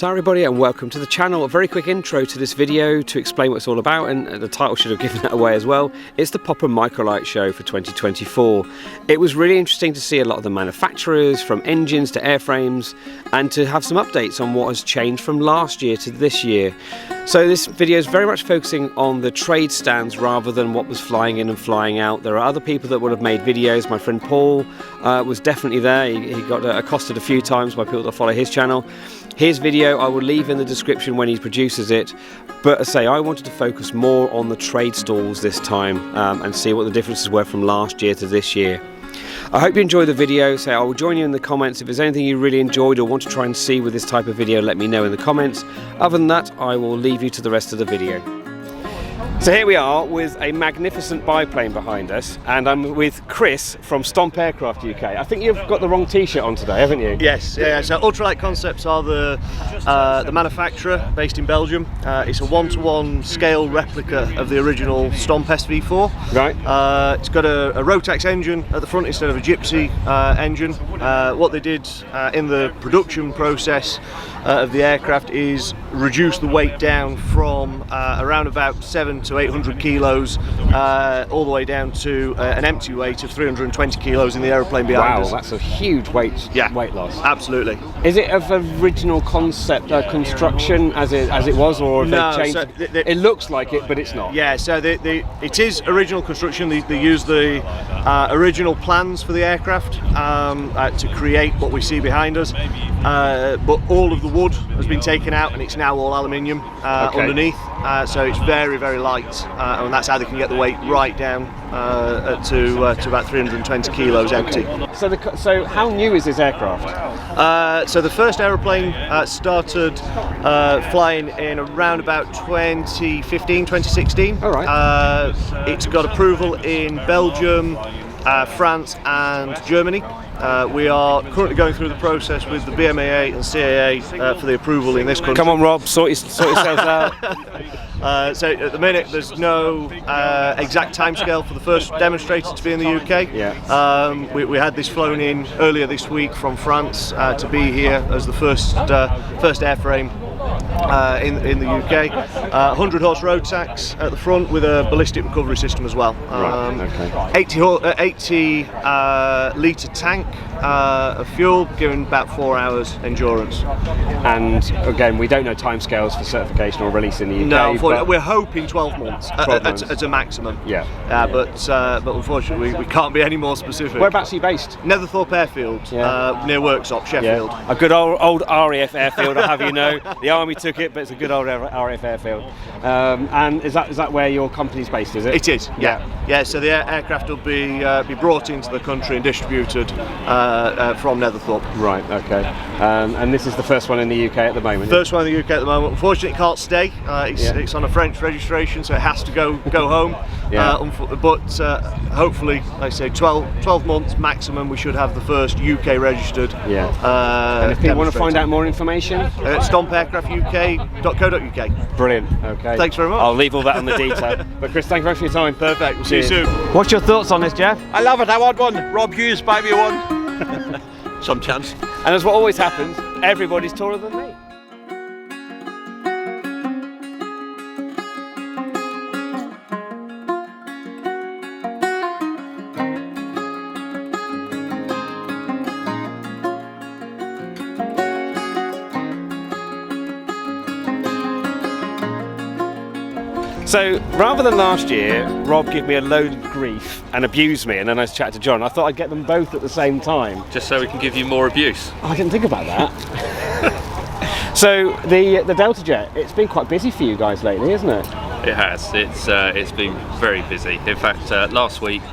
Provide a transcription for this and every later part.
So everybody, and welcome to the channel. A very quick intro to this video to explain what it's all about, and the title should have given that away as well. It's the Popham Microlight show for 2024. It was really interesting to see a lot of the manufacturers, from engines to airframes, and to have some updates on what has changed from last year to this year. So this video is very much focusing on the trade stands rather than what was flying in and flying out. There are other people that would have made videos. My friend Paul was definitely there. He got accosted a few times by people that follow his channel. His video I will leave in the description when he produces it, but as I say, I wanted to focus more on the trade stalls this time and see what the differences were from last year to this year. I hope you enjoyed the video, so I will join you in the comments. If there's anything you really enjoyed or want to try and see with this type of video, let me know in the comments. Other than that, I will leave you to the rest of the video. So here we are with a magnificent biplane behind us, and I'm with Chris from Stomp Aircraft UK. I think you've got the wrong t-shirt on today, haven't you? Yes, yeah. So Ultralight Concepts are the manufacturer based in Belgium. It's a one-to-one scale replica of the original Stomp SV4. Right. It's got a Rotax engine at the front instead of a Gypsy engine. What they did in the production process of the aircraft is reduce the weight down from around about 700 to 800 kilos all the way down to an empty weight of 320 kilos in the aeroplane behind us. Wow, that's a huge weight loss. Absolutely. Is it of original concept construction as it was, or have No, they changed? so It looks like it, but it's not. Yeah, so it is original construction. They use the original plans for the aircraft to create what we see behind us, but all of the wood has been taken out and it's now all aluminium underneath, so it's very, very light, and that's how they can get the weight right down to about 320 kilos empty. So how new is this aircraft? So the first aeroplane started flying in around about 2015, 2016. All right. It's got approval in Belgium, France and Germany. We are currently going through the process with the BMAA and CAA for the approval in this country. Come on, Rob, sort yourselves out. So at the minute there's no exact timescale for the first demonstrator to be in the UK. Yeah. We had this flown in earlier this week from France to be here as the first airframe in the UK. 100 horse Rotax at the front with a ballistic recovery system as well. Right, okay. 80 litre tank of fuel, giving about 4 hours endurance. And again, we don't know timescales for certification or release in the UK. No, we're hoping 12 months, 12 months. At a maximum. Yeah. But unfortunately we can't be any more specific. Whereabouts are you based? Netherthorpe Airfield, near Worksop, Sheffield. Yeah. A good old RAF airfield, I'll have you know. The Army took it, but it's a good old RAF airfield. And is that where your company's based, is it? It is, yeah. So the aircraft will be brought into the country and distributed from Netherthorpe. Right, okay. And this is the first one in the UK at the moment? First one in the UK at the moment. Unfortunately it can't stay. It's on a French registration, so it has to go home. Yeah. But hopefully, like I say, 12 months maximum, we should have the first UK registered. Yeah. And if people want to find out more information? StompAircraftUK.co.uk. Brilliant, okay. Thanks very much. I'll leave all that on the detail. But Chris, thank you very much for your time. Perfect, we'll see you soon. What's your thoughts on this, Jeff? I love it, I want one. Rob Hughes, buy me one. Some chance. And as what always happens, everybody's taller than me. So rather than last year, Rob gave me a load of grief and abused me, and then I chatted to John. I thought I'd get them both at the same time. Just so we can give you more abuse. Oh, I didn't think about that. So the Delta Jet, it's been quite busy for you guys lately, isn't it? It has. It's been very busy. In fact, last week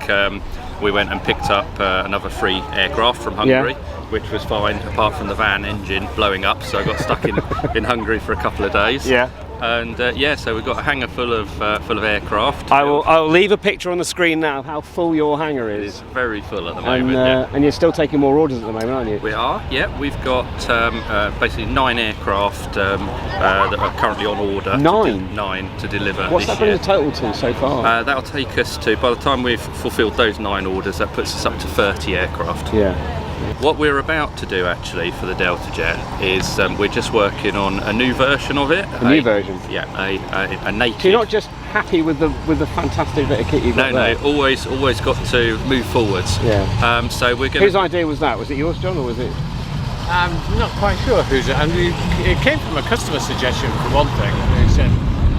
we went and picked up another free aircraft from Hungary, which was fine, apart from the van engine blowing up. So I got stuck in Hungary for a couple of days. Yeah. And so we've got a hangar full of aircraft. I'll leave a picture on the screen now of how full your hangar is. It's very full at the moment. And you're still taking more orders at the moment, aren't you? We are. Yeah, we've got basically 9 aircraft that are currently on order. 9? 9 to deliver. What's that bring the total to so far? That'll take us to, by the time we've fulfilled those 9 orders, that puts us up to 30 aircraft. Yeah. What we're about to do actually for the Delta Jet is we're just working on a new version of it. A new version? Yeah, a naked. So you're not just happy with the fantastic bit of kit you've got there? No, always got to move forwards. Yeah. So we're going. Whose idea was that? Was it yours, John, or was it? I'm not quite sure who's it. I mean, it came from a customer suggestion for one thing. Who said,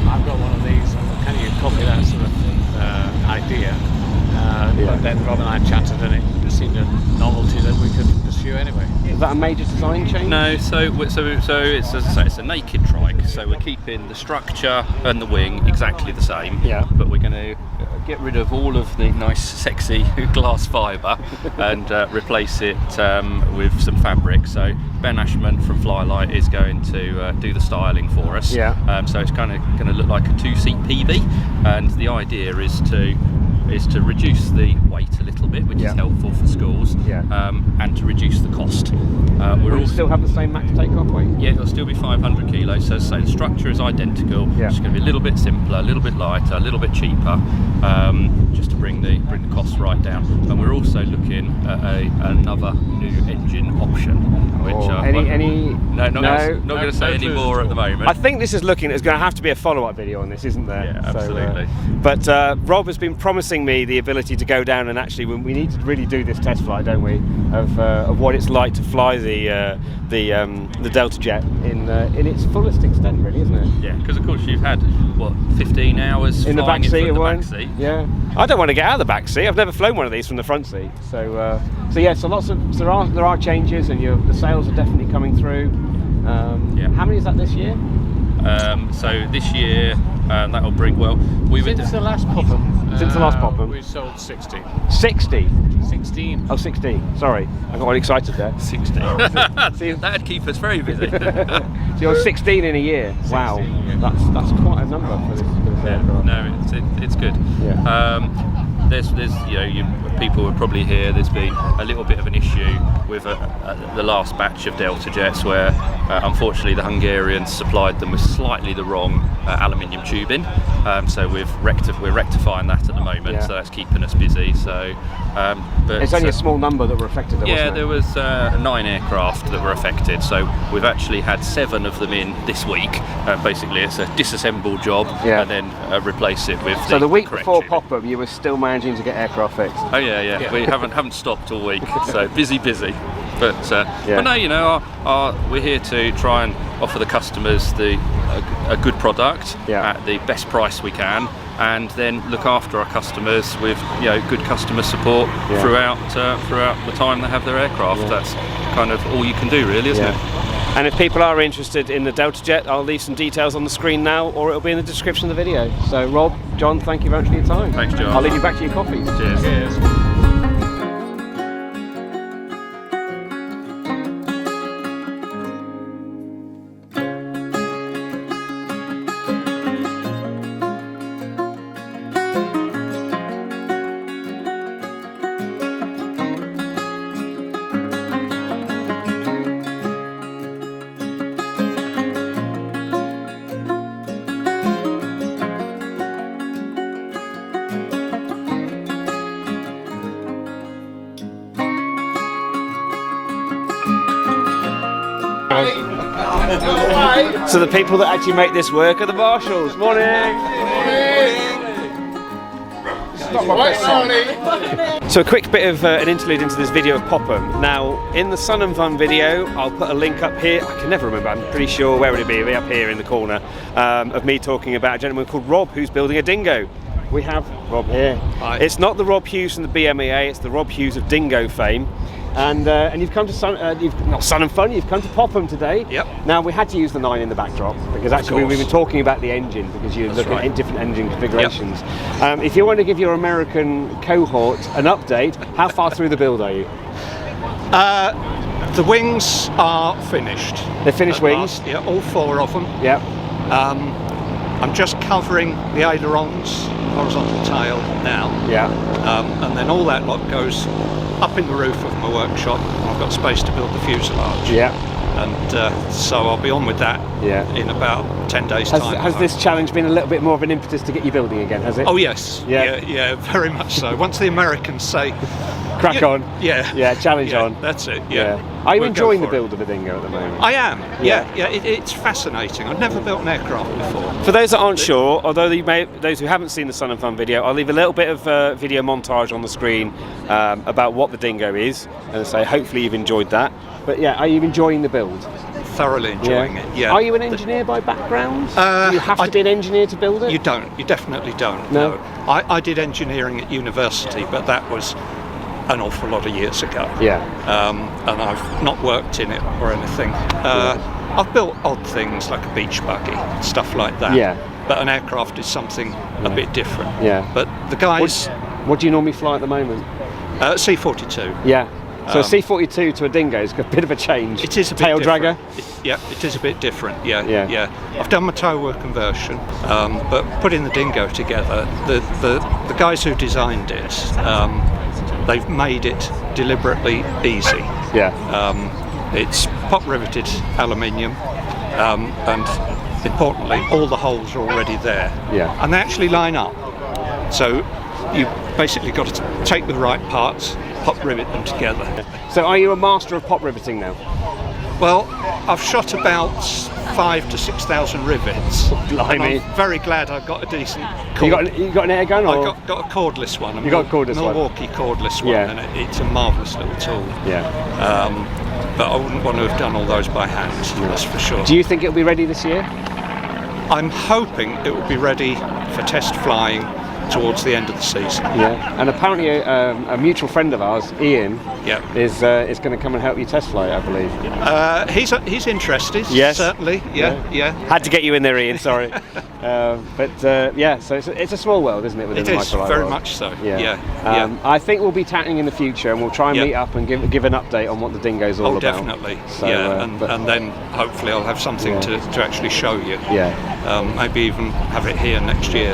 "I've got one of these. Can you copy that sort of idea?" But then Rob and I chatted, and it seemed a novelty that we could pursue anyway. Is that a major design change? No, so it's, as I say, it's a naked trike. So we're keeping the structure and the wing exactly the same. Yeah. But we're going to get rid of all of the nice, sexy glass fibre and replace it with some fabric. So Ben Ashman from Flylight is going to do the styling for us. Yeah. So it's kind of going to look like a 2-seat PeaBee, and the idea is to reduce the weight a little bit, which is helpful for schools, and to reduce the cost. Will it still have the same max takeoff weight? Yeah, it'll still be 500 kilos. So as I say, the structure is identical. Yeah. It's going to be a little bit simpler, a little bit lighter, a little bit cheaper, just to bring the costs right down. And we're also looking at another new engine option. Which not going to say any more at the moment. I think this is looking. There's going to have to be a follow-up video on this, isn't there? Yeah, absolutely. But Rob has been promising me the ability to go down and actually, we need to really do this test flight, don't we? Of what it's like to fly the Delta Jet in its fullest extent, really, isn't it? Yeah, because of course you've had 15 hours in the back seat. Yeah. I don't want to get out of the back seat. I've never flown one of these from the front seat. So there are changes, and the sales are definitely coming through. How many is that this year? So this year that'll bring since the last Popham. Since the last Popham, we sold 60. 60. 16. Oh, 16. Sorry, I got all excited there. 60. That'd keep us very busy. So you're 16 in a year. 16, wow, that's quite a number for this aircraft. No, it's good. Yeah. There's people will probably hear there's been a little bit of an issue with the last batch of Delta Jets where unfortunately the Hungarians supplied them with slightly the wrong aluminium tubing. So we're rectifying that at the moment. So that's keeping us busy. So, but it's only a small number that were affected. There was 9 aircraft that were affected. So we've actually had 7 of them in this week. Basically, it's a disassemble job and then replace it with. So the week correct before tubing. Popham, you were still managing to get aircraft fixed. Oh yeah. We haven't stopped all week. So busy. But no, we're here to try and offer the customers a good product at the best price we can, and then look after our customers with good customer support throughout the time they have their aircraft. That's kind of all you can do, really, isn't it? And if people are interested in the Delta Jet, I'll leave some details on the screen now, or it'll be in the description of the video. So Rob, John, thank you very much for your time. Thanks, John. I'll leave you back to your coffees. Cheers. So the people that actually make this work are the marshals. Morning! So a quick bit of an interlude into this video of Popham. Now, in the Sun and Fun video, I'll put a link up here. I can never remember, I'm pretty sure, where would it be? It'll be up here in the corner, of me talking about a gentleman called Rob who's building a Dingo. We have Rob here. Hi. It's not the Rob Hughes from the BMEA, it's the Rob Hughes of Dingo fame. And you've come to not Sun and Fun, you've come to Popham today. Yep. Now we had to use the 9 in the backdrop because actually we've been talking about the engine because you're looking at different engine configurations. Yep. If you want to give your American cohort an update, how far through the build are you? The wings are finished. They're finished wings? Yeah, all 4 of them. Yep. I'm just covering the ailerons, horizontal tail now. Yeah. And then all that lot goes up in the roof of my workshop. I've got space to build the fuselage. Yeah. And so I'll be on with that in about 10 days' time. Has this challenge been a little bit more of an impetus to get you building again, has it? Oh yes, yeah, very much so. Once the Americans say, crack on. Yeah, challenge on. That's it. Yeah. Are you enjoying the build of the Dingo at the moment? I am. Yeah. It's fascinating. I've never built an aircraft before. For those that aren't sure, although those who haven't seen the Sun and Fun video, I'll leave a little bit of video montage on the screen about what the Dingo is, and say hopefully you've enjoyed that. But yeah, are you enjoying the build? Thoroughly enjoying it. Yeah. Are you an engineer by background? Do you have to be an engineer to build it? You don't. You definitely don't. No. I did engineering at university, but that was an awful lot of years ago. Yeah. And I've not worked in it or anything. I've built odd things like a beach buggy, stuff like that. Yeah. But an aircraft is something a bit different. Yeah. But the guys. What do you normally fly at the moment? C-42. Yeah. So a C-42 to a Dingo is a bit of a change. It is a bit tail different. dragger. It is a bit different. Yeah. I've done my tower conversion, but putting the Dingo together, the guys who designed it, they've made it deliberately easy. Yeah. It's pop riveted aluminium, and importantly, all the holes are already there. Yeah. And they actually line up. So you basically got to take the right parts, pop rivet them together. So are you a master of pop riveting now? Well, I've shot about 5,000 to 6,000 rivets. Blimey. And I'm very glad I've got a decent cord. You got an air gun? Or? I got a cordless one. You got a cordless one? Milwaukee cordless one, and it's a marvellous little tool. Yeah. But I wouldn't want to have done all those by hand, that's for sure. Do you think it'll be ready this year? I'm hoping it will be ready for test flying towards the end of the season. Yeah, and apparently a mutual friend of ours, Ian, is going to come and help you test fly it, I believe. He's interested. Yes, certainly. Yeah. Had to get you in there, Ian. Sorry, so it's a small world, isn't it? Within the Microlight very world? much so. I think we'll be chatting in the future, and we'll try and meet up and give an update on what the Dingo's all about. Oh, definitely. So, and then hopefully I'll have something to actually show you. Yeah. Maybe even have it here next year.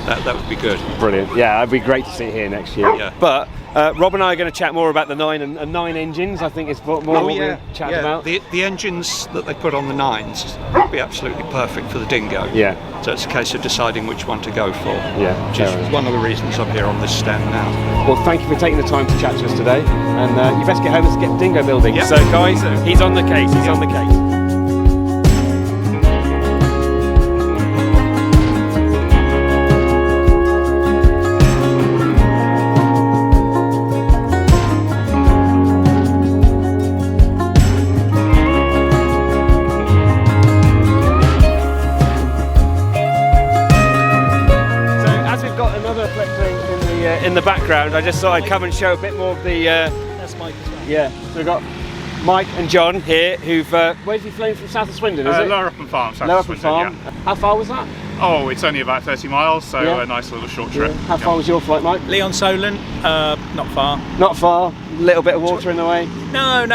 That would be good. Brilliant. Yeah, it'd be great to see it here next year. Yeah. But Rob and I are going to chat more about the 9 and 9 engines. I think it's more what we're chatting about. The engines that they put on the 9s would be absolutely perfect for the Dingo. Yeah. So it's a case of deciding which one to go for. Yeah. Which is one of the reasons I'm here on this stand now. Well, thank you for taking the time to chat to us today. And you best get home and get Dingo building. Yep. So guys, he's on the case. He's on the case. In the background, I just thought I'd come and show a bit more of the. That's Mike as well. Yeah, so we've got Mike and John here who've. Where have you flown from? South of Swindon, is it? Lower Upham Farm, South Lower of Upham Swindon. Farm. How far was that? Oh, it's only about 30 miles, so a nice little short trip. How far was your flight, Mike? Leon Solent, not far. Not far. Little bit of water in the way. No,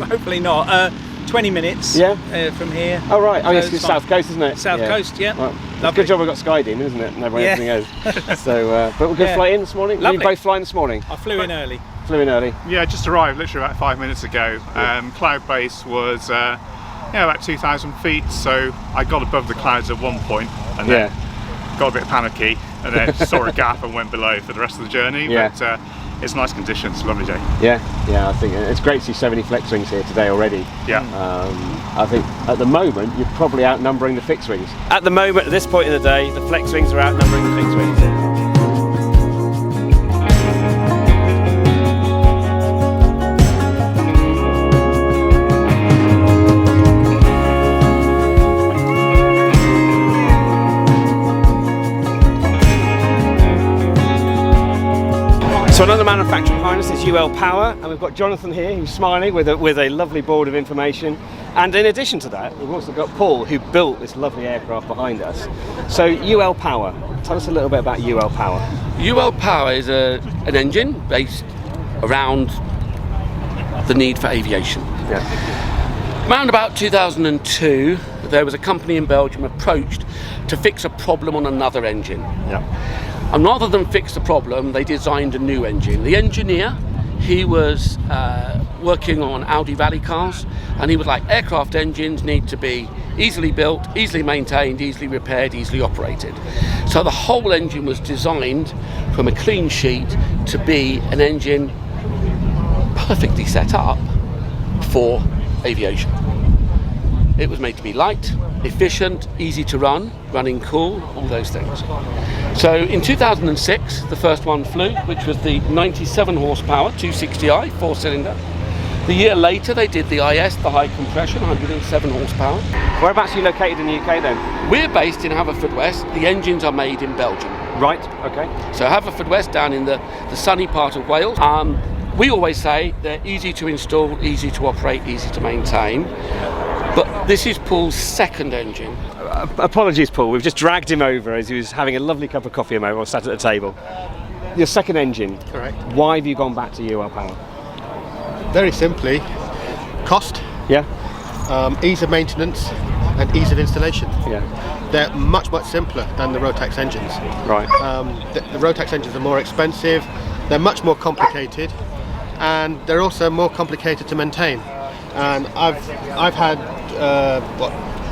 hopefully not. 20 minutes. From here. Oh right. Oh yes, So it's South Coast, isn't it? South Coast, yeah. Well, good job we've got SkyDemon, isn't it? And everyone everything goes. So, but we're going to fly in this morning. Lovely. Were you both flying this morning? I flew in early. Flew in early. Yeah, just arrived literally about 5 minutes ago. Cloud base was about 2,000 feet, so I got above the clouds at one point, and then got a bit panicky, and then saw a gap and went below for the rest of the journey. But it's nice conditions, lovely day. Yeah, I think it's great to see so many flex wings here today already. Yeah. I think at the moment you're probably outnumbering the fixed wings. At the moment, at this point in the day, the flex wings are outnumbering the fixed wings. So another manufacturer behind us is UL Power, and we've got Jonathan here who's smiling with a lovely board of information. And in addition to that, we've also got Paul who built this lovely aircraft behind us. So UL Power, tell us a little bit about UL Power. UL Power is an engine based around the need for aviation. Around about 2002, there was a company in Belgium approached to fix a problem on another engine. And rather than fix the problem, they designed a new engine. The engineer, he was working on Audi rally cars, and he was like, aircraft engines need to be easily built, easily maintained, easily repaired, easily operated. So the whole engine was designed from a clean sheet to be an engine perfectly set up for aviation. It was made to be light, efficient, easy to run, running cool, all those things. So in 2006, the first one flew, which was the 97 horsepower 260i, 4-cylinder. The year later, they did the IS, the high compression, 107 horsepower. Whereabouts are you located in the UK then? We're based in Haverfordwest. The engines are made in Belgium. Right, okay. So Haverfordwest, down in the sunny part of Wales. We always say they're easy to install, easy to operate, easy to maintain. But this is Paul's second engine. Apologies, Paul. We've just dragged him over as he was having a lovely cup of coffee a moment, sat at the table. Your second engine. Correct. Why have you gone back to UL Power? Very simply, cost, Yeah. ease of maintenance, and ease of installation. Yeah. They're much simpler than the Rotax engines. Right. The Rotax engines are more expensive, they're much more complicated, and they're also more complicated to maintain. And I've had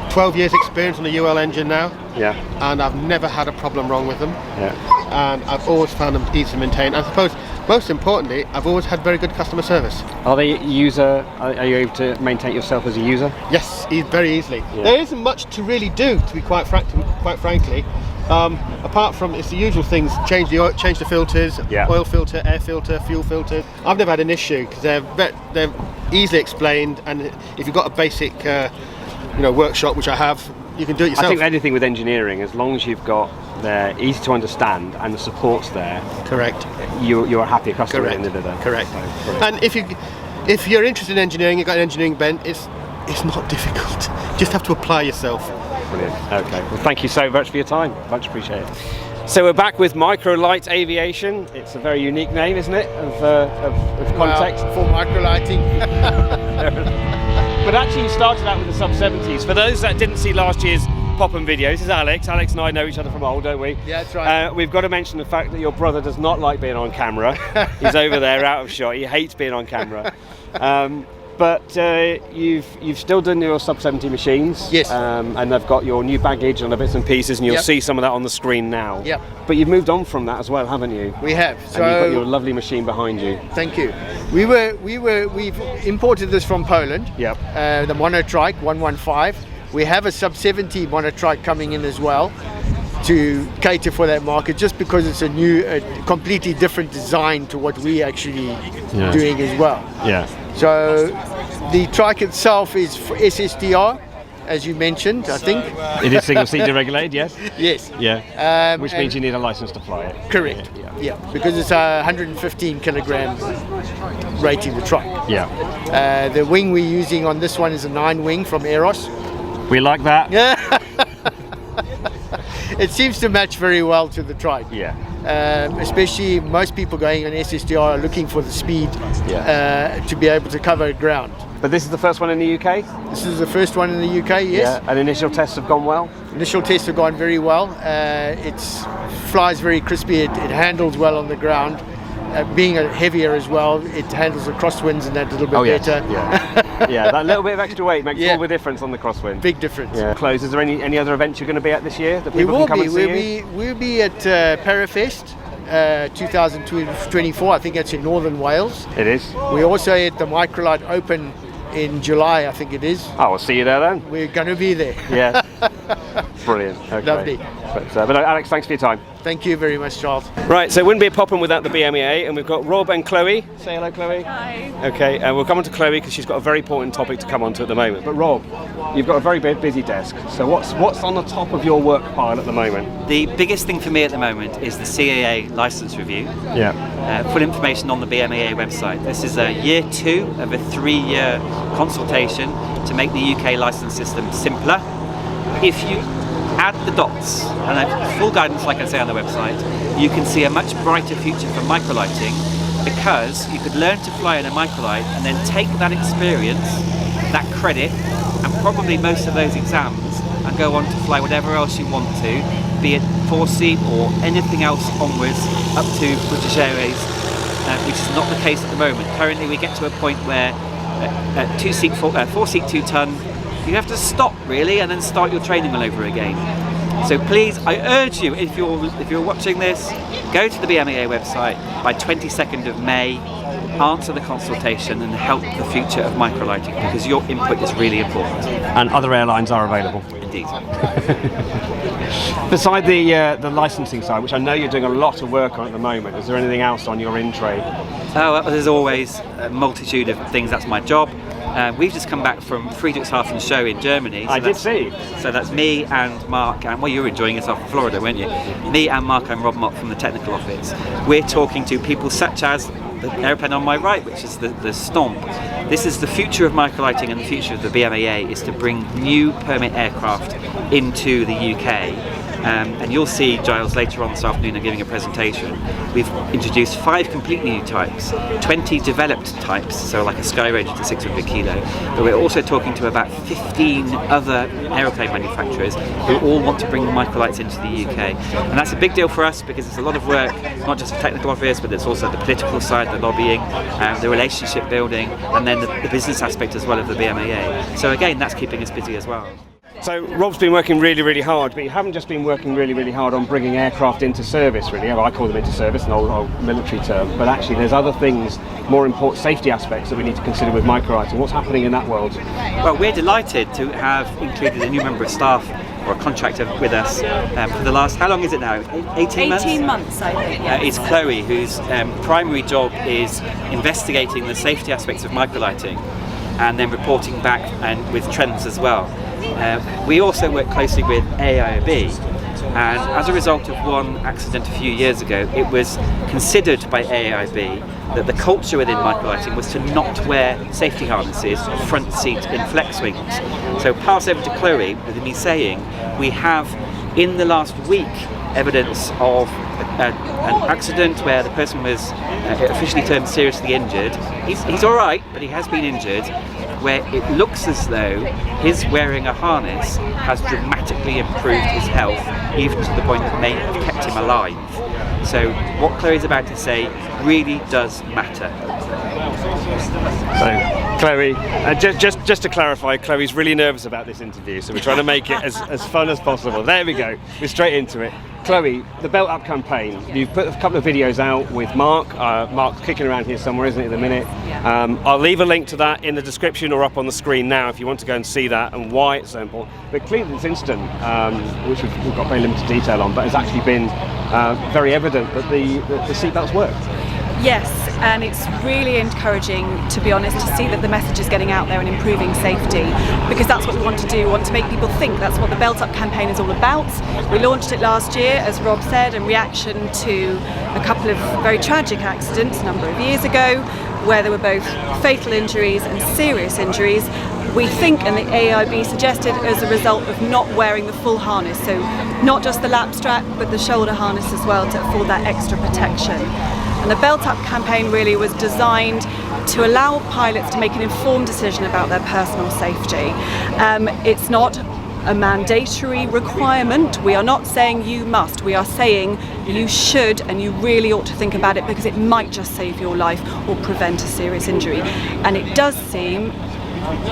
12 years experience on the UL engine now. Yeah. And I've never had a problem wrong with them. Yeah. And I've always found them easy to maintain. I suppose most importantly, I've always had very good customer service. Are you able to maintain yourself as a user? Yes, very easily. Yeah. There isn't much to really do, to be quite frankly. Apart from it's the usual things: change the filters, Yeah. oil filter, air filter, fuel filter. I've never had an issue because they're easily explained, and if you've got a basic workshop, which I have, you can do it yourself. I think anything with engineering, as long as you've got they're easy to understand and the support's there. Correct. You're a happy customer Correct. at the end of the day. Correct. So, and if you're interested in engineering, you've got an engineering bent, it's not difficult. You just have to apply yourself. Brilliant. Okay. Well, thank you so much for your time. Much appreciated. So we're back with Microlite Aviation. It's a very unique name, isn't it? Of context. For microlighting. But actually, you started out with the sub-70s. For those that didn't see last year's Popham video, this is Alex. Alex and I know each other from old, don't we? Yeah, that's right. We've got to mention the fact that your brother does not like being on camera. He's over there, out of shot. He hates being on camera. But you've still done your sub-70 machines. Yes. And they've got your new baggage and the bits and pieces, and you'll Yep. see some of that on the screen now. Yep. But you've moved on from that as well, haven't you? We have. And So you've got your lovely machine behind you. thank you. We've imported this from Poland. Yep. The monotrike 115. We have a sub-70 monotrike coming in as well to cater for that market, just because it's a completely different design to what we actually doing as well. Yeah. So the trike itself is for SSDR, as you mentioned, I think. It is single seat deregulated, yes? Yes. Yeah. Which means you need a license to fly it. Correct. Yeah. Because it's a 115 kilogram rating, the trike. Yeah. The wing we're using on this one is a 9 wing from Eros. We like that. Yeah. It seems to match very well to the trike. Yeah. Especially most people going on SSDR are looking for the speed to be able to cover ground. But this is the first one in the UK? This is the first one in the UK, yes. Yeah. And initial tests have gone well? Initial tests have gone very well. It flies very crispy, it handles well on the ground. Being heavier as well, it handles the crosswinds and that a little bit better. Yeah. Yeah, that little bit of extra weight makes all the difference on the crosswind. Big difference. Yeah. Close. Is there any other events you're going to be at this year that We people will can come be. and see you? We'll be at Parafest 2024. I think that's in Northern Wales. It is. We're also at the Microlite Open in July, I think it is. Oh, we'll see you there then. We're going to be there. Yeah. Brilliant. Okay. Lovely. But Alex, thanks for your time. Thank you very much, Charles. Right, so it wouldn't be a Popham without the BMEA, and we've got Rob and Chloe. Say hello, Chloe. Hi. Okay, and we'll come on to Chloe because she's got a very important topic to come on to at the moment. But Rob, you've got a very busy desk. So what's on the top of your work pile at the moment? The biggest thing for me at the moment is the CAA license review. Yeah. Full information on the BMEA website. This is year 2 of a 3-year consultation to make the UK license system simpler. If you add the dots and have full guidance, like I say on the website, you can see a much brighter future for microlighting, because you could learn to fly in a microlight and then take that experience, that credit, and probably most of those exams, and go on to fly whatever else you want to, be it 4-seat or anything else onwards, up to British Airways which is not the case at the moment. Currently we get to a point where at 4-seat 2-ton, you have to stop really and then start your training all over again. So please, I urge you, if you're watching this, go to the BMAA website by 22nd of May, answer the consultation and help the future of microlighting, because your input is really important. And other airlines are available. Indeed. Beside the licensing side, which I know you're doing a lot of work on at the moment, is there anything else on your in-tray? Oh, well, there's always a multitude of things. That's my job. We've just come back from Friedrichshafen show in Germany. So I did see. So that's me and Mark, and well, you were enjoying yourself in Florida, weren't you? Me and Mark and Rob Mott from the technical office. We're talking to people such as the airplane on my right, which is the Stomp. This is the future of microlighting, and the future of the BMAA is to bring new permit aircraft into the UK. And you'll see Giles later on this afternoon and giving a presentation. We've introduced 5 completely new types, 20 developed types, so like a Skyranger to 600 kilo, but we're also talking to about 15 other aeroplane manufacturers who all want to bring microlights into the UK. And that's a big deal for us because it's a lot of work, not just the technical office, but it's also the political side, the lobbying, the relationship building, and then the business aspect as well of the BMAA. So again, that's keeping us busy as well. So Rob's been working really, really hard, but you haven't just been working really, really hard on bringing aircraft into service, really. I call them into service, an old military term, but actually there's other things, more important safety aspects that we need to consider with microlighting. What's happening in that world? Well, we're delighted to have included a new member of staff or a contractor with us for the last, how long is it now? 18 months? 18 months, I think, yes. It's Chloe, whose primary job is investigating the safety aspects of microlighting and then reporting back and with trends as well. We also work closely with AIOB, and as a result of one accident a few years ago, it was considered by AIOB that the culture within microlighting was to not wear safety harnesses front seat in flex wings. So pass over to Chloe with me saying we have in the last week evidence of an accident where the person was officially termed seriously injured. He's all right, but he has been injured, where it looks as though his wearing a harness has dramatically improved his health, even to the point that may have kept him alive. So what Chloe's about to say really does matter. So, Chloe, just to clarify, Chloe's really nervous about this interview, so we're trying to make it as fun as possible. There we go, we're straight into it. Chloe, the Belt Up campaign, you've put a couple of videos out with Mark. Mark's kicking around here somewhere, isn't he, at the minute? Yeah. I'll leave a link to that in the description or up on the screen now if you want to go and see that and why it's so important. But clearly this incident, which we've got very limited detail on, but has actually been very evident that the seatbelts work. Yes, and it's really encouraging, to be honest, to see that the message is getting out there and improving safety, because that's what we want to do. We want to make people think. That's what the Belt Up campaign is all about. We launched it last year, as Rob said, in reaction to a couple of very tragic accidents a number of years ago, where there were both fatal injuries and serious injuries. We think, and the AIB suggested, as a result of not wearing the full harness, so not just the lap strap, but the shoulder harness as well, to afford that extra protection. And the Belt Up campaign really was designed to allow pilots to make an informed decision about their personal safety. It's not a mandatory requirement. We are not saying you must. We are saying you should, and you really ought to think about it, because it might just save your life or prevent a serious injury. And it does seem,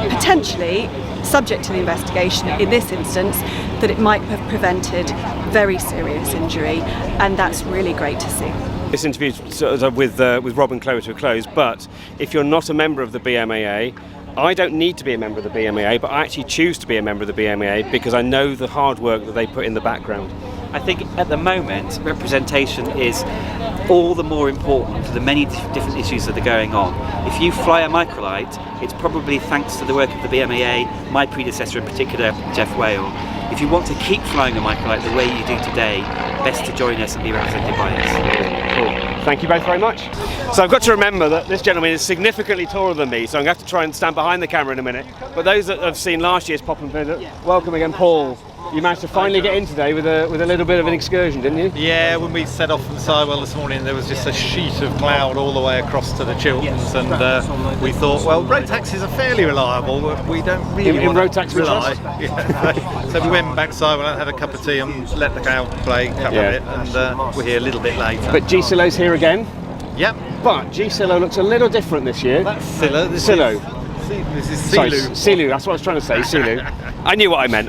potentially, subject to the investigation in this instance, that it might have prevented very serious injury, and that's really great to see. This interview with Rob and Chloe to a close, but if you're not a member of the BMAA, I don't need to be a member of the BMAA, but I actually choose to be a member of the BMAA because I know the hard work that they put in the background. I think at the moment representation is all the more important for the many different issues that are going on. If you fly a microlight, it's probably thanks to the work of the BMAA, my predecessor in particular, Jeff Whale. If you want to keep flying a microlight the way you do today, best to join us and be represented by us. Cool. Thank you both very much. So I've got to remember that this gentleman is significantly taller than me, so I'm going to have to try and stand behind the camera in a minute. But those that have seen last year's Popham visit, welcome again, Paul. You managed to finally get in today with a little bit of an excursion, didn't you? Yeah, when we set off from Sywell this morning, there was just a sheet of cloud all the way across to the Chilterns, and we thought, well, road taxis are fairly reliable, but we don't really want road to taxi rely. Yeah. So we went back to Sywell and had a cup of tea and let the cloud play a couple of it, and we're here a little bit later. But G-Silo's here again? Yep. But G-Silo looks a little different this year. That's Silo. This is Sorry, Silu. Silu, that's what I was trying to say, Silu. I knew what I meant.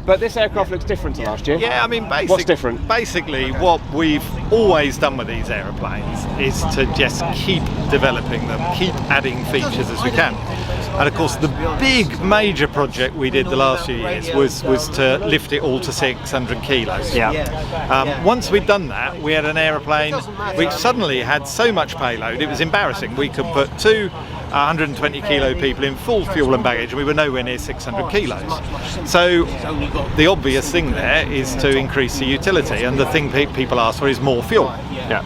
But this aircraft looks different to last year. Yeah, I mean, what's different? Basically, what we've always done with these aeroplanes is to just keep developing them, keep adding features as we can. And of course, the big major project we did the last few years was to lift it all to 600 kilos. Yeah. Once we'd done that, we had an aeroplane which suddenly had so much payload, it was embarrassing. We could put two 120 kilo people in full fuel and baggage, and we were nowhere near 600 kilos. So the obvious thing there is to increase the utility, and the thing people ask for is more fuel. Yeah.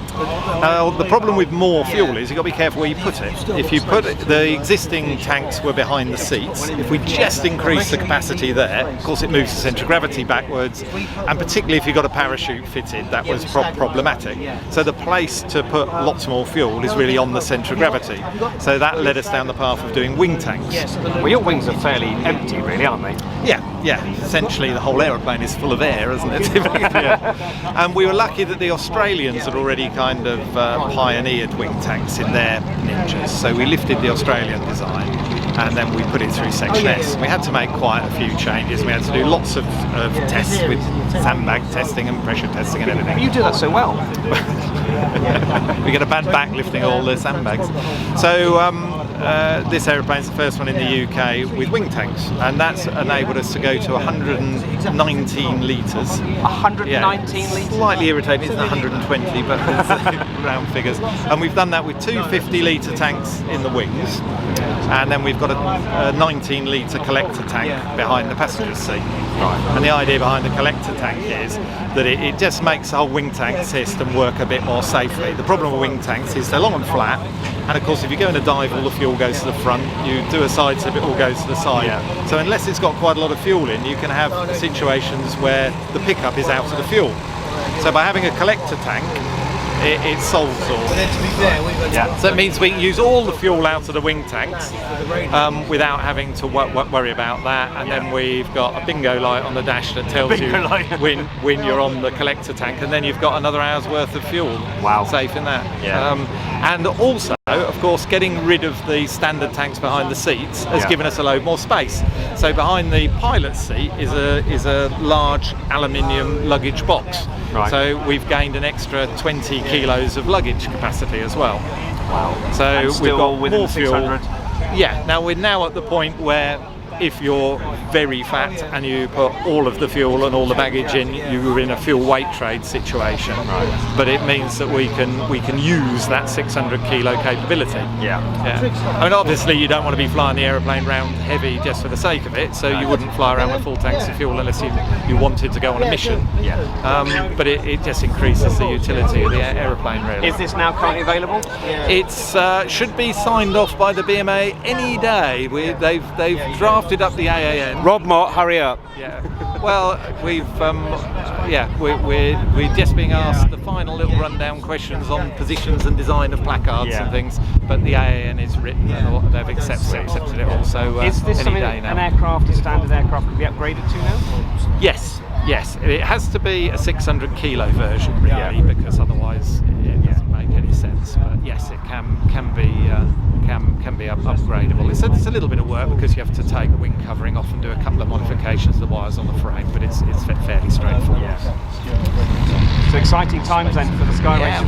The problem with more fuel is you've got to be careful where you put it. If you put the existing tanks were behind the seats, if we just increase the capacity there, of course it moves the centre of gravity backwards, and particularly if you've got a parachute fitted, that was problematic. So the place to put lots more fuel is really on the centre of gravity. So that led us down the path of doing wing tanks. Well, your wings are fairly empty, really, aren't they? Yeah. Essentially, the whole aeroplane is full of air, isn't it? And we were lucky that the Australians had already kind of pioneered wing tanks in their Ninjas. So we lifted the Australian design and then we put it through Section S. We had to make quite a few changes. We had to do lots of tests with sandbag testing and pressure testing and everything. You do that so well. We get a bad back lifting all the sandbags. So this aeroplane's the first one in the UK with wing tanks, and that's enabled us to go to 119 litres. 119 litres? Slightly irritating, it's 120, but it's round figures. And we've done that with two 50-litre tanks in the wings, and then we've got a 19-litre collector tank behind the passenger seat. Right. And the idea behind the collector tank is that it just makes the whole wing tank system work a bit more safely. The problem with wing tanks is they're long and flat, and of course if you go in a dive all the fuel goes to the front, you do a side step it all goes to the side. Yeah. So unless it's got quite a lot of fuel in, you can have situations where the pickup is out of the fuel. So by having a collector tank, it solves all. Yeah. So it means we can use all the fuel out of the wing tanks without having to worry about that. And then we've got a bingo light on the dash that tells you when you're on the collector tank, and then you've got another hour's worth of fuel. Wow. Safe in that. Yeah. And also, of course, getting rid of the standard tanks behind the seats has given us a load more space. So behind the pilot's seat is a large aluminium luggage box. Right. So we've gained an extra 20 kilos of luggage capacity as well. Wow. So and we've got within more fuel. 600? Yeah, now we're at the point where if you're very fat and you put all of the fuel and all the baggage in, you're in a fuel weight trade situation. Right. But it means that we can use that 600 kilo capability. Yeah. I mean, obviously you don't want to be flying the aeroplane round heavy just for the sake of it, so you wouldn't fly around with full tanks of fuel unless you wanted to go on a mission. Yeah. But it just increases the utility of the aeroplane, really. Is this now currently available? It's should be signed off by the BMA any day. They've drafted up the AAN. Rob Mott, hurry up. Yeah. Well, we're just being asked the final little rundown questions on positions and design of placards and things, but the AAN is written and they've accepted it all. So is this any day now. An aircraft, a standard aircraft, could be upgraded to now? Yes. It has to be a 600 kilo version, really, because otherwise it doesn't make any sense. But yes, it can be upgradable. It's a little bit of work because you have to take the wing covering off and do a couple of modifications of the wires on the frame, but it's fairly straightforward. So exciting times then for the Skyranger.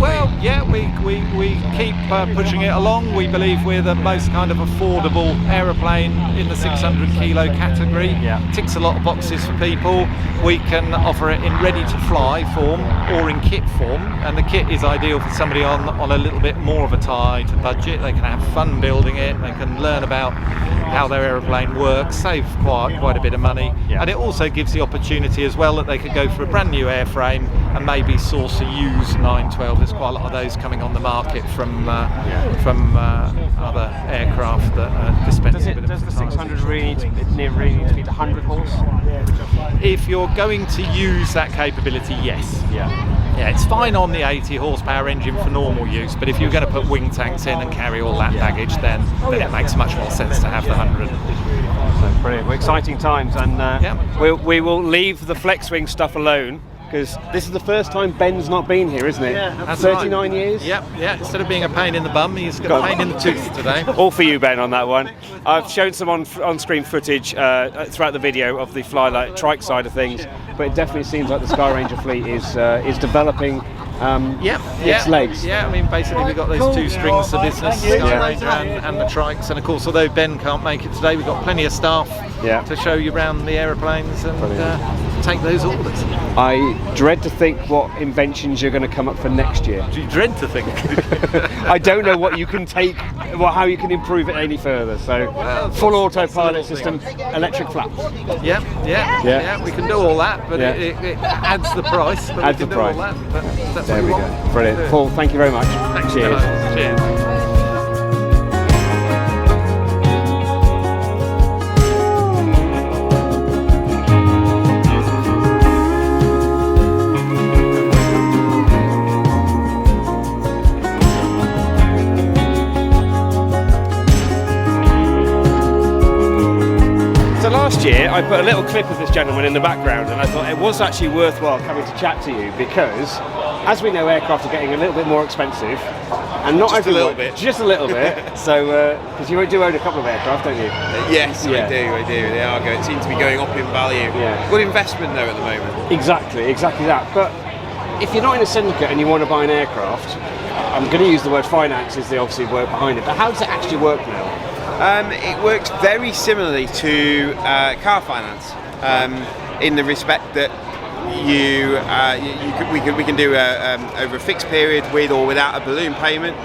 We keep pushing it along. We believe we're the most kind of affordable aeroplane in the 600 kilo category. Ticks a lot of boxes for people. We can offer it in ready to fly form or in kit form, and the kit is ideal for somebody on a little bit more of a tight budget. They can have fun building it, they can learn about how their aeroplane works, save quite a bit of money, and it also gives the opportunity as well that they could go for a brand new airframe and maybe source a used 912. There's quite a lot of those coming on the market from other aircraft that dispense a bit of Does the 600 really need to be the 100 horse? If you're going to use that capability, yes. Yeah, it's fine on the 80 horsepower engine for normal use, but if you're going to put wing tanks in and carry all that baggage, then it makes much more sense to have the 100. So brilliant, well, exciting times, and we will leave the flex wing stuff alone, because this is the first time Ben's not been here, isn't it? Yeah, that's 39 right. years? Yep, yeah. Instead of being a pain in the bum, he's got a pain in the tooth today. All for you, Ben, on that one. I've shown some on-screen footage throughout the video of the Flylight trike side of things, but it definitely seems like the Skyranger fleet is developing its legs. Yeah, I mean, basically we've got those two strings of business, Skyranger and the trikes, and of course, although Ben can't make it today, we've got plenty of staff to show you around the aeroplanes and take those orders. I dread to think what inventions you're going to come up for next year. Do you dread to think? I don't know what you can take, how you can improve it any further. So, full autopilot system, electric flaps. Yeah, we can do all that, but it adds the price. But adds we can the do price. all that, but that's there what we we go. want. Brilliant. Paul, thank you very much. Thanks. Cheers. Cheers. Last year I put a little clip of this gentleman in the background, and I thought it was actually worthwhile coming to chat to you because, as we know, aircraft are getting a little bit more expensive, and not just a little bit. Just a little bit. So, because you do own a couple of aircraft, don't you? Yes, I do. They are going. Seem to be going up in value. Yeah. Good investment though at the moment. Exactly that. But if you're not in a syndicate and you want to buy an aircraft, I'm going to use the word finance is the obviously word behind it. But how does it actually work now? It works very similarly to car finance in the respect that we can do over a fixed period with or without a balloon payment.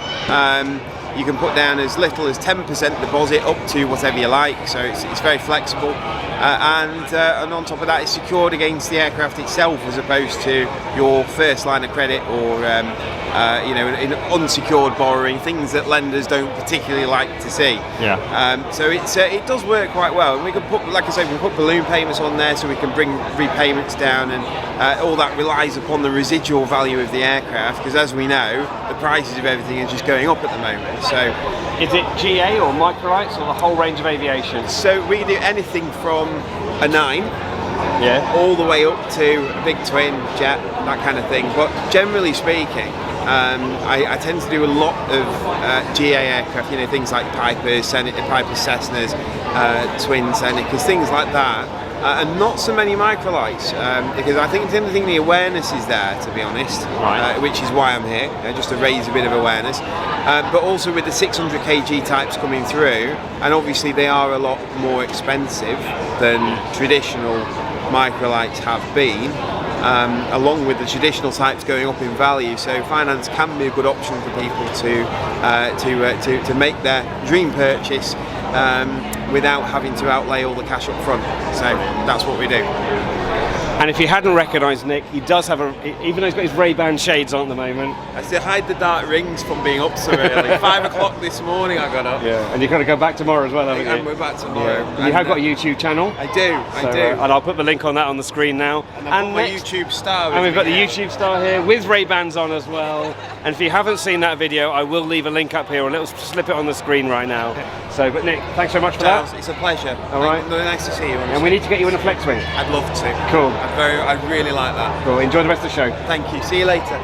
You can put down as little as 10% deposit up to whatever you like, so it's very flexible. And on top of that, it's secured against the aircraft itself as opposed to your first line of credit or in unsecured borrowing, things that lenders don't particularly like to see. So it does work quite well, and we can put, like I say, we can put balloon payments on there, so we can bring repayments down, and all that relies upon the residual value of the aircraft, because as we know, the prices of everything are just going up at the moment. So, is it GA or Microlights or the whole range of aviation? So we can do anything from a 9 all the way up to a big twin jet, that kind of thing. But generally speaking, I tend to do a lot of GA aircraft, things like Pipers, Cessnas, twin Senecas, things like that. And not so many microlights, because I think the awareness is there, to be honest, which is why I'm here, just to raise a bit of awareness. But also with the 600 kg types coming through, and obviously they are a lot more expensive than traditional microlights have been, along with the traditional types going up in value. So finance can be a good option for people to make their dream purchase without having to outlay all the cash up front. So that's what we do. And if you hadn't recognised Nick, he does have even though he's got his Ray-Ban shades on at the moment. I still hide the dark rings from being up so early. 5 o'clock this morning I got up. Yeah, and you've got to go back tomorrow as well, haven't you? And we're back tomorrow. Yeah. And you have got a YouTube channel. I do. And I'll put the link on that on the screen now. And I've got my YouTube star. And we've got the YouTube star here with Ray-Bans on as well. And if you haven't seen that video, I will leave a link up here, or a little slip it on the screen right now. So, but Nick, thanks so much for that. It's a pleasure. All right. Nice to see you. And we need to get you in a flex wing. I'd love to. Cool. I'd really like that. Cool. Enjoy the rest of the show. Thank you. See you later.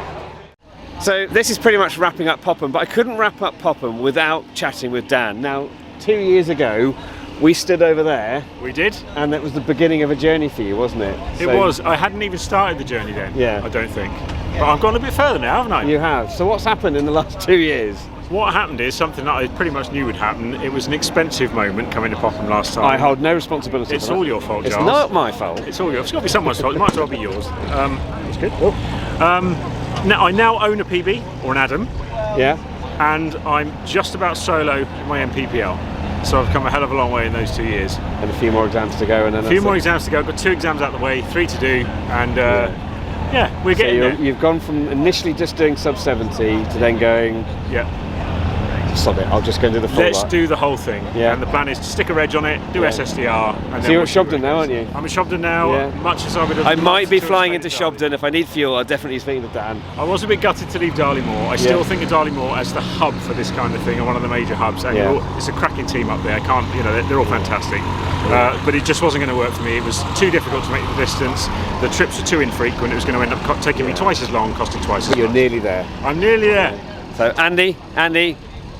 So this is pretty much wrapping up Popham, but I couldn't wrap up Popham without chatting with Dan. Now, 2 years ago, we stood over there. We did. And that was the beginning of a journey for you, wasn't it? It was. I hadn't even started the journey then. Yeah. I don't think. But I've gone a bit further now, haven't I? You have. So what's happened in the last 2 years? What happened is something that I pretty much knew would happen. It was an expensive moment coming to Popham last time. I hold no responsibility It's for that. all your fault, It's Giles. not my fault. It's all yours. It's got to be someone's fault. It might as well be yours. That's good. Now I now own a PeaBee, or an Adam. Yeah. And I'm just about solo in my MPPL. So I've come a hell of a long way in those 2 years. And a few more exams to go. And then a few more exams to go. I've got 2 exams out of the way, 3 to do, and yeah, we're getting there. You've gone from initially just doing sub 70 to then going sod it, I'll just go and do the full Let's lot. do the whole thing. Yeah. And the plan is to stick a reg on it, do SSDR. And So you're at Shobden now, aren't you? I'm at Shobden now, Yeah. much as I would have I might loved be to flying have into stayed at Shobden. If I need fuel, I'll definitely speak to Dan. I was a bit gutted to leave Darley-Moor. I still think of Darley-Moor as the hub for this kind of thing, and one of the major hubs. And it's a cracking team up there. I can't, you know, they're all fantastic. But it just wasn't going to work for me. It was too difficult to make the distance. The trips were too infrequent. It was going to end up taking me twice as long, costing twice as much. You're nearly there. I'm nearly there. So Andy,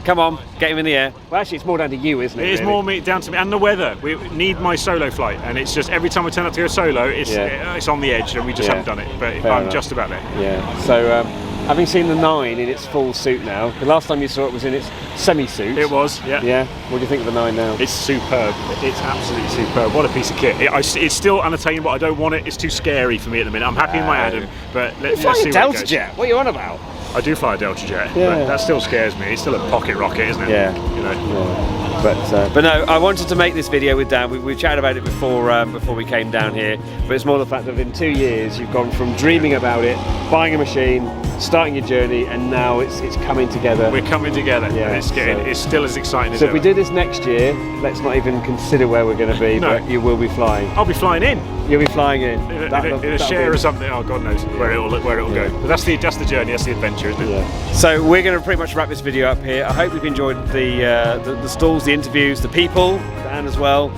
come on, get him in the air. Well, actually, it's more down to you, isn't it? It is really? more down to me and the weather. We need my solo flight, and it's just every time I turn up to go solo, it's on the edge, and we just haven't done it. But Fair I'm enough. just about there. Yeah. So having seen the 9 in its full suit now, the last time you saw it was in its semi-suit. It was, yeah. Yeah. What do you think of the 9 now? It's superb. It's absolutely superb. What a piece of kit. It's still unattainable. I don't want it. It's too scary for me at the minute. I'm happy with my Adam, but let's see where it Delta goes. Jet. What are you on about? I do fly a Delta Jet, Yeah. but that still scares me. It's still a pocket rocket, isn't it? Yeah. You know. Yeah. But no, I wanted to make this video with Dan. We've chatted about it before we came down here. But it's more the fact that in 2 years you've gone from dreaming about it, buying a machine, starting your journey, and now it's coming together. We're coming together. Yeah, And it's still as exciting as So if ever. we do this next year, let's not even consider where we're going to be. No. But you will be flying. I'll be flying in. You'll be flying in. In a That'll share be- or something. Oh, God knows where it'll go. But that's the journey. That's the adventure, isn't it? Yeah. So we're going to pretty much wrap this video up here. I hope you've enjoyed the stalls, the interviews, the people, Dan as well,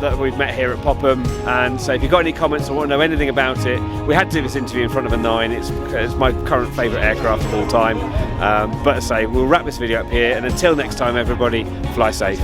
that we've met here at Popham. And so if you've got any comments or want to know anything about it, we had to do this interview in front of a 9. It's my current favourite aircraft of all time. But as I say, we'll wrap this video up here. And until next time, everybody, fly safe.